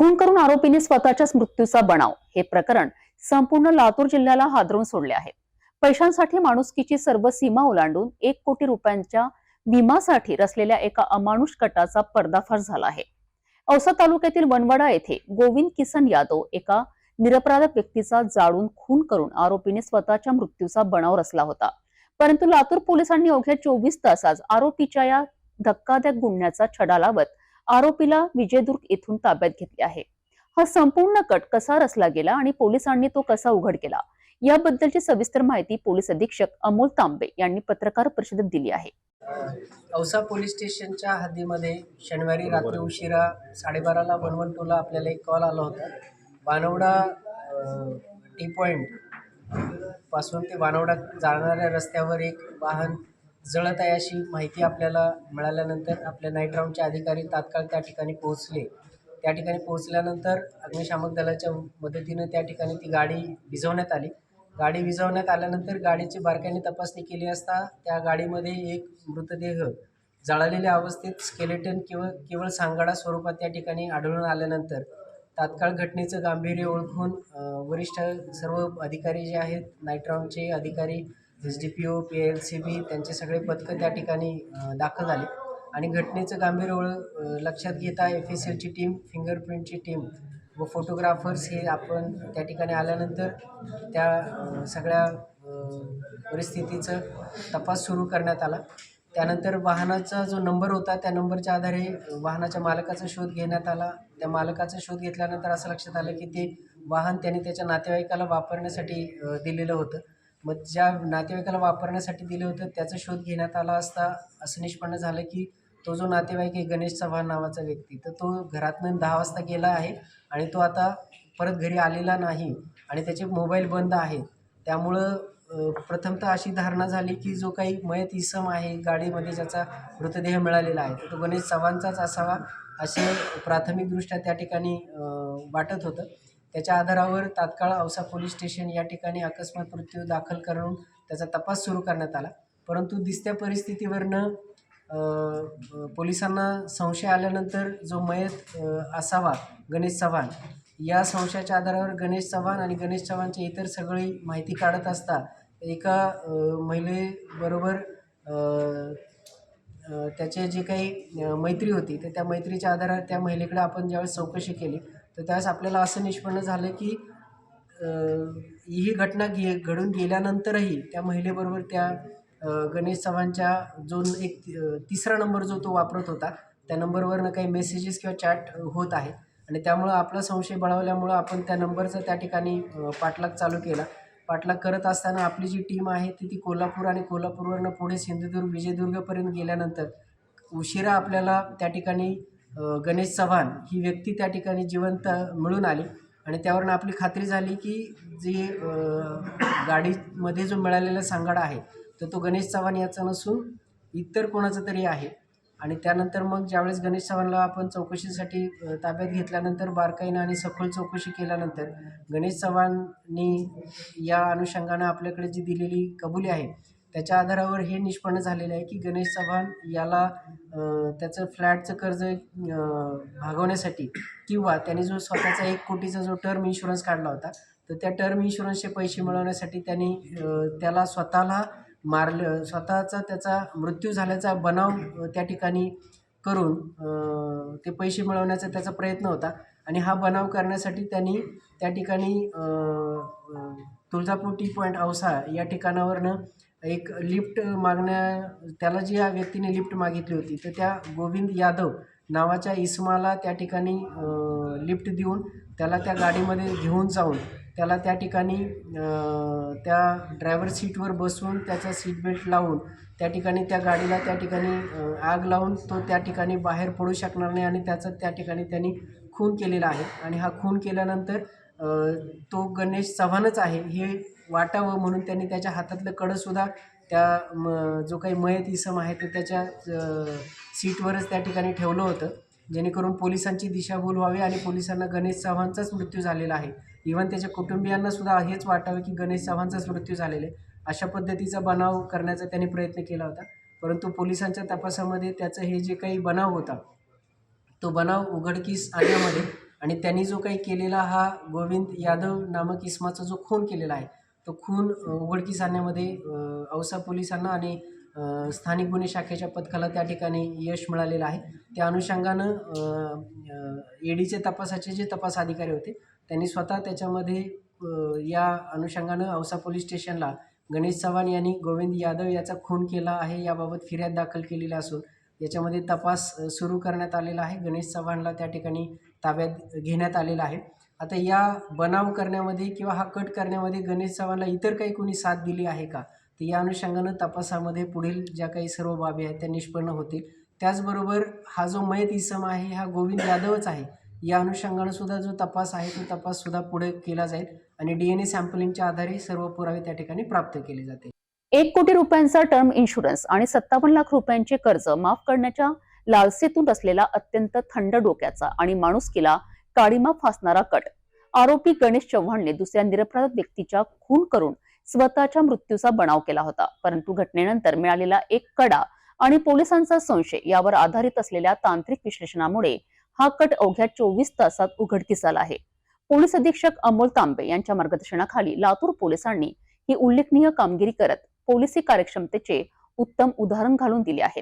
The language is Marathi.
खून करून आरोपीने स्वतःच्याच मृत्यूचा बनाव. हे प्रकरण संपूर्ण लातूर जिल्ह्याला हादरवून सोडले आहे. पैशांसाठी माणुसकीची सर्व सीमा ओलांडून 1 कोटी रुपयांच्या विमासाठी रचलेल्या एका अमानुष कटाचा पर्दाफाश झाला आहे. औसा तालुक्यातील वनवाडा येथे गोविंद किसन यादव एका निरपराध व्यक्तीचा जाळून खून करून आरोपीने स्वतःच्या मृत्यूचा बनाव रचला होता. परंतु लातूर पोलिसांनी अवघ्या 24 तासात आरोपीच्या या धक्कादायक गुन्ह्याचा छडा लावत आरोपीला विजयदुर्ग येथून ताब्यात घेतले आहे. हा संपूर्ण कट कसा रचला गेला आणि पोलिसांनी तो कसा उघड केला, याबद्दलची सविस्तर माहिती पोलीस अधीक्षक अमोल तांबे यांनी पत्रकार परिषदेत दिली आहे. औसा पोलीस स्टेशनच्या हद्दीमध्ये शनिवारी रात्री उशिरा 12:30ला 112ला आपल्याला एक कॉल आला होता. वानवडा टी पॉईंट पासून ते वानवडा जाणाऱ्या रस्त्यावर एक वाहन जळत आहे अशी माहिती आपल्याला मिळाल्यानंतर आपल्या नाईट राऊंडचे अधिकारी तात्काळ त्या ठिकाणी पोहोचले. त्या ठिकाणी पोहोचल्यानंतर अग्निशामक दलाच्या मदतीनं त्या ठिकाणी ती गाडी विझवण्यात आली. गाडी विझवण्यात आल्यानंतर गाडीची बारकाईने तपासणी केली असता त्या गाडीमध्ये एक मृतदेह जळालेल्या अवस्थेत स्केलेटन केवळ सांगाडा स्वरूपात त्या ठिकाणी आढळून आल्यानंतर तात्काळ घटनेचं गांभीर्य ओळखून वरिष्ठ सर्व अधिकारी जे आहेत, नाईट राऊंडचे अधिकारी, SDPO, PLCB त्यांचे सगळे पथकं त्या ठिकाणी दाखल झाले आणि घटनेचं गांभीर्य लक्षात घेता FSLची टीम, फिंगरप्रिंटची टीम व फोटोग्राफर्स हे आपण त्या ठिकाणी आल्यानंतर त्या सगळ्या परिस्थितीचं तपास सुरू करण्यात आला. त्यानंतर वाहनाचा जो नंबर होता त्या नंबरच्या आधारे वाहनाच्या मालकाचा शोध घेण्यात आला. त्या मालकाचा शोध घेतल्यानंतर असं लक्षात आलं की ते वाहन त्याने त्याच्या नातेवाईकाला वापरण्यासाठी दिलेलं होतं. मग ज्या नातेवाईकाला वापरण्यासाठी दिलं होतं त्याचा शोध घेण्यात आला असता असं निष्पन्न झालं की तो जो नातेवाईक आहे गणेश चव्हाण नावाचा व्यक्ती, तर तो घरातून 10 वाजता गेला आहे आणि तो आता परत घरी आलेला नाही आणि त्याचे मोबाईल बंद आहेत. त्यामुळं प्रथमतः अशी धारणा झाली की जो काही मयत इसम आहे गाडीमध्ये ज्याचा मृतदेह मिळालेला आहे तो गणेश चव्हाणचाच असावा असे प्राथमिकदृष्ट्या त्या ठिकाणी वाटत होतं. त्याच्या आधारावर तात्काळ औसा पोलीस स्टेशन या ठिकाणी अकस्मात मृत्यू दाखल करून त्याचा तपास सुरू करण्यात आला. परंतु दिसत्या परिस्थितीवरनं पोलिसांना संशय आल्यानंतर जो मयत असावा गणेश चव्हाण, या संशयाच्या आधारावर गणेश चव्हाण आणि गणेश चव्हाणची इतर सगळी माहिती काढत असता एका महिलेबरोबर त्याचे जे काही मैत्री होती तर त्या मैत्रीच्या आधारावर त्या महिलेकडे आपण ज्यावेळेस चौकशी केली तर त्यावेळेस आपल्याला असं निष्पन्न झालं की ही घटना घडून गेल्यानंतरही त्या महिलेबरोबर त्या गणेश चव्हाणच्या जो एक तिसरा नंबर जो तो वापरत होता त्या नंबरवरनं काही मेसेजेस किंवा चॅट होत आहे आणि त्यामुळं आपला संशय बळावल्यामुळं आपण त्या नंबरचा त्या ठिकाणी पाठलाग चालू केला. पाठलाग करत असताना आपली जी टीम आहे ती कोल्हापूर आणि कोल्हापूरवरनं पुढे सिंधुदुर्ग, विजयदुर्गपर्यंत गेल्यानंतर उशिरा आपल्याला त्या ठिकाणी गणेश चव्हाण ही व्यक्ती त्या ठिकाणी जिवंत मिळून आली आणि त्यावरून आपली खात्री झाली की जी गाडीमध्ये जो मिळालेला सांगाडा आहे तर तो गणेश चव्हाण याचा नसून इतर कोणाचा तरी आहे. आणि त्यानंतर मग ज्यावेळेस गणेश चव्हाणला आपण चौकशीसाठी ताब्यात घेतल्यानंतर बारकाईनं आणि सखोल चौकशी केल्यानंतर गणेश चव्हाणनी या अनुषंगानं आपल्याकडे जी दिलेली कबुली आहे त्याच्या आधारावर हे निष्पन्न झालेलं आहे की गणेश चव्हाण याला त्याचं फ्लॅटचं कर्ज भागवण्यासाठी किंवा त्याने जो स्वतःचा 1 कोटीचा जो टर्म इन्शुरन्स काढला होता तर त्या टर्म इन्शुरन्सचे पैसे मिळवण्यासाठी त्यांनी त्याला स्वतःला मारलं, स्वतःचा त्याचा मृत्यू झाल्याचा बनाव त्या ठिकाणी करून ते पैसे मिळवण्याचा त्याचा प्रयत्न होता आणि हा बनाव करण्यासाठी त्यांनी त्या ठिकाणी तुळजापूर टी पॉईंट औसा या ठिकाणावरनं एक लिफ्ट त्याला जी या व्यक्तीने लिफ्ट मागितली होती तर त्या गोविंद यादव नावाच्या इसमाला त्या ठिकाणी लिफ्ट देऊन त्याला त्या गाडीमध्ये घेऊन जाऊन त्याला त्या ठिकाणी त्या ड्रायव्हर सीटवर बसवून त्याचा सीट बेल्ट लावून त्या ठिकाणी त्या गाडीला त्या ठिकाणी आग लावून तो त्या ठिकाणी बाहेर पडू शकणार नाही आणि त्याचा त्या ठिकाणी त्यांनी खून केलेला आहे. आणि हा खून केल्यानंतर तो गणेश चव्हाणच आहे हे वाटावं म्हणून त्यांनी त्याच्या हातातलं कडंसुद्धा त्या जो काही मयत इसम आहे तो त्याच्या सीटवरच त्या ठिकाणी ठेवलं होतं जेणेकरून पोलिसांची दिशाभूल व्हावी आणि पोलिसांना गणेश चव्हाणचाच मृत्यू झालेला आहे. इव्हन त्याच्या कुटुंबियांना सुद्धा हेच वाटावं की गणेश चव्हाणचाच मृत्यू झालेला आहे. अशा पद्धतीचा बनाव करण्याचा त्यांनी प्रयत्न केला होता. परंतु पोलिसांच्या तपासामध्ये त्याचं हे जे काही बनाव होता तो बनाव उघडकीस आणण्यामध्ये आणि त्यांनी जो काही केलेला हा गोविंद यादव नामक इसमाचा जो खून केलेला आहे तो खून उघडकीस आणण्यामध्ये औसा पोलिसांना आणि स्थानिक गुन्हे शाखेच्या पथकाला त्या ठिकाणी यश मिळालेलं आहे. त्या अनुषंगानं ईडीचे तपासाचे जे तपास अधिकारी होते त्यांनी स्वतः त्याच्यामध्ये या अनुषंगानं औसा पोलीस स्टेशनला गणेश चव्हाण यांनी गोविंद यादव याचा खून केला आहे याबाबत फिर्याद दाखल केलेली असून याच्यामध्ये तपास सुरू करण्यात आलेला आहे. गणेश चव्हाणला त्या ठिकाणी ताब्यात घेण्यात आलेलं आहे. आता या बनाव करण्यामध्ये किंवा हा कट करण्यामध्ये गणेश चव्हाणला इतर काही कोणी साथ दिली आहे का, तर या अनुषंगानं तपासामध्ये पुढील ज्या काही सर्व बाबी आहेत त्या निष्पन्न होतील. त्याचबरोबर हा जो मयत इसम आहे हा गोविंद यादवच आहे या अनुषंगानं सुद्धा जो तपास आहे तो तपास सुद्धा पुढे केला जाईल आणि DNA सॅम्पलिंगच्या आधारे सर्व पुरावे त्या ठिकाणी प्राप्त केले जातील. 1 कोटी रुपयांचा टर्म इन्शुरन्स आणि 57 लाख रुपयांचे कर्ज माफ करण्याच्या लालसेतून असलेला अत्यंत थंड डोक्याचा आणि माणुसकीला काळीमा फासणारा कट. आरोपी गणेश चव्हाणने दुसऱ्या निरपराध व्यक्तीच्या खून करून स्वतःच्या मृत्यूचा बनाव केला होता. परंतु घटनेनंतर मिळालेला एक कडा आणि पोलिसांचा संशय यावर आधारित असलेल्या तांत्रिक विश्लेषणामुळे हा कट अवघ्या 24 तासात उघडकीस आला आहे. पोलीस अधीक्षक अमोल तांबे यांच्या मार्गदर्शनाखाली लातूर पोलिसांनी ही उल्लेखनीय कामगिरी करत पोलिसी कार्यक्षमतेचे उत्तम उदाहरण घालून दिले आहे.